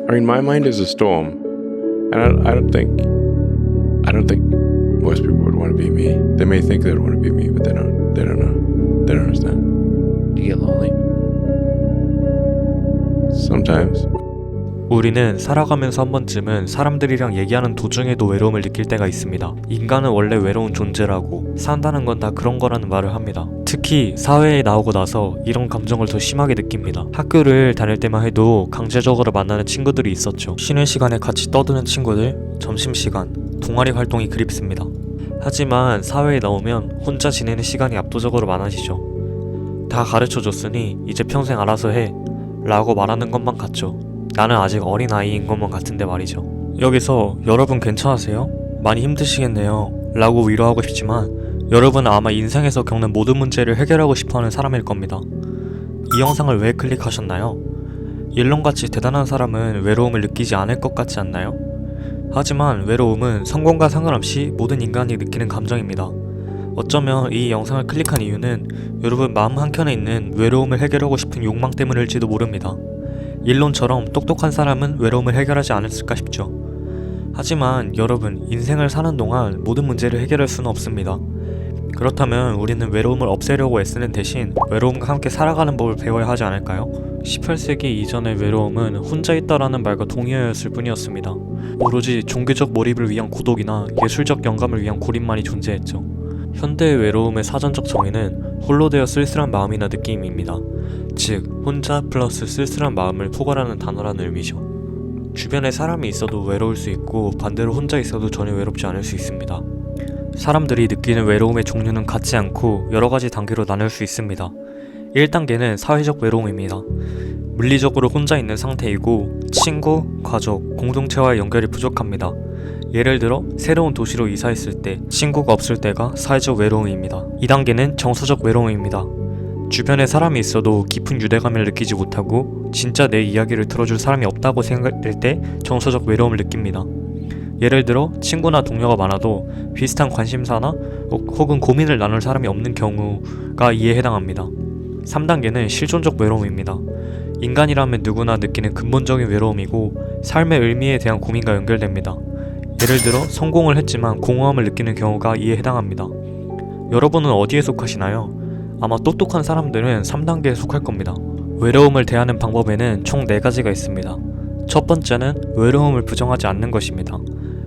I mean, my mind is a storm, and I don't think most people would want to be me. They may think they'd want to be me, but they don't. They don't know. They don't understand. Do you get lonely? Sometimes. 우리는 살아가면서 한 번쯤은 사람들이랑 얘기하는 도중에도 외로움을 느낄 때가 있습니다. 인간은 원래 외로운 존재라고, 산다는 건 다 그런 거라는 말을 합니다. 특히 사회에 나오고 나서 이런 감정을 더 심하게 느낍니다. 학교를 다닐 때만 해도 강제적으로 만나는 친구들이 있었죠. 쉬는 시간에 같이 떠드는 친구들, 점심시간, 동아리 활동이 그립습니다. 하지만 사회에 나오면 혼자 지내는 시간이 압도적으로 많아지죠. 다 가르쳐줬으니 이제 평생 알아서 해 라고 말하는 것만 같죠. 나는 아직 어린아이인 것만 같은데 말이죠. 여기서 여러분 괜찮으세요? 많이 힘드시겠네요 라고 위로하고 싶지만 여러분은 아마 인생에서 겪는 모든 문제를 해결하고 싶어하는 사람일 겁니다. 이 영상을 왜 클릭하셨나요? 일론같이 대단한 사람은 외로움을 느끼지 않을 것 같지 않나요? 하지만 외로움은 성공과 상관없이 모든 인간이 느끼는 감정입니다. 어쩌면 이 영상을 클릭한 이유는 여러분 마음 한켠에 있는 외로움을 해결하고 싶은 욕망 때문일지도 모릅니다. 일론처럼 똑똑한 사람은 외로움을 해결하지 않았을까 싶죠. 하지만 여러분, 인생을 사는 동안 모든 문제를 해결할 수는 없습니다. 그렇다면 우리는 외로움을 없애려고 애쓰는 대신 외로움과 함께 살아가는 법을 배워야 하지 않을까요? 18세기 이전의 외로움은 혼자 있다라는 말과 동의어였을 뿐이었습니다. 오로지 종교적 몰입을 위한 고독이나 예술적 영감을 위한 고립만이 존재했죠. 현대의 외로움의 사전적 정의는 홀로 되어 쓸쓸한 마음이나 느낌입니다. 즉, 혼자 플러스 쓸쓸한 마음을 포괄하는 단어라는 의미죠. 주변에 사람이 있어도 외로울 수 있고 반대로 혼자 있어도 전혀 외롭지 않을 수 있습니다. 사람들이 느끼는 외로움의 종류는 같지 않고 여러 가지 단계로 나눌 수 있습니다. 1단계는 사회적 외로움입니다. 물리적으로 혼자 있는 상태이고 친구, 가족, 공동체와의 연결이 부족합니다. 예를 들어 새로운 도시로 이사했을 때, 친구가 없을 때가 사회적 외로움입니다. 2단계는 정서적 외로움입니다. 주변에 사람이 있어도 깊은 유대감을 느끼지 못하고 진짜 내 이야기를 들어줄 사람이 없다고 생각될 때 정서적 외로움을 느낍니다. 예를 들어 친구나 동료가 많아도 비슷한 관심사나 혹은 고민을 나눌 사람이 없는 경우가 이에 해당합니다. 3단계는 실존적 외로움입니다. 인간이라면 누구나 느끼는 근본적인 외로움이고 삶의 의미에 대한 고민과 연결됩니다. 예를 들어 성공을 했지만 공허함을 느끼는 경우가 이에 해당합니다. 여러분은 어디에 속하시나요? 아마 똑똑한 사람들은 3단계에 속할 겁니다. 외로움을 대하는 방법에는 총 4가지가 있습니다. 첫 번째는 외로움을 부정하지 않는 것입니다.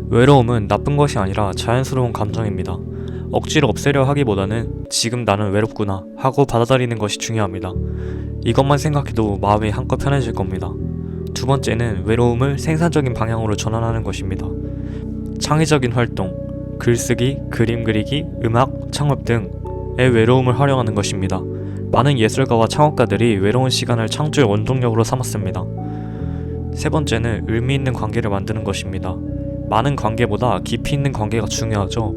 외로움은 나쁜 것이 아니라 자연스러운 감정입니다. 억지로 없애려 하기보다는 지금 나는 외롭구나 하고 받아들이는 것이 중요합니다. 이것만 생각해도 마음이 한껏 편해질 겁니다. 두 번째는 외로움을 생산적인 방향으로 전환하는 것입니다. 창의적인 활동, 글쓰기, 그림 그리기, 음악, 창업 등의 외로움을 활용하는 것입니다. 많은 예술가와 창업가들이 외로운 시간을 창조의 원동력으로 삼았습니다. 세 번째는 의미 있는 관계를 만드는 것입니다. 많은 관계보다 깊이 있는 관계가 중요하죠.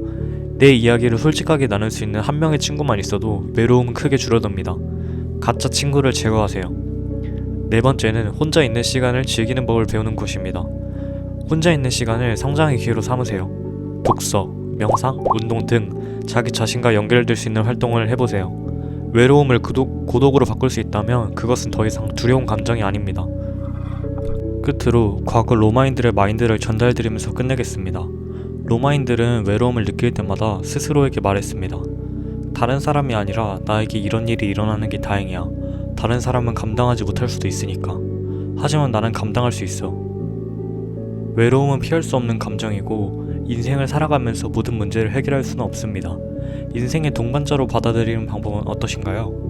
내 이야기를 솔직하게 나눌 수 있는 한 명의 친구만 있어도 외로움은 크게 줄어듭니다. 가짜 친구를 제거하세요. 네 번째는 혼자 있는 시간을 즐기는 법을 배우는 것입니다. 혼자 있는 시간을 성장의 기회로 삼으세요. 독서, 명상, 운동 등 자기 자신과 연결될 수 있는 활동을 해보세요. 외로움을 고독으로 바꿀 수 있다면 그것은 더 이상 두려운 감정이 아닙니다. 끝으로 과거 로마인들의 마인드를 전달드리면서 끝내겠습니다. 로마인들은 외로움을 느낄 때마다 스스로에게 말했습니다. 다른 사람이 아니라 나에게 이런 일이 일어나는 게 다행이야. 다른 사람은 감당하지 못할 수도 있으니까. 하지만 나는 감당할 수 있어. 외로움은 피할 수 없는 감정이고 인생을 살아가면서 모든 문제를 해결할 수는 없습니다. 인생의 동반자로 받아들이는 방법은 어떠신가요?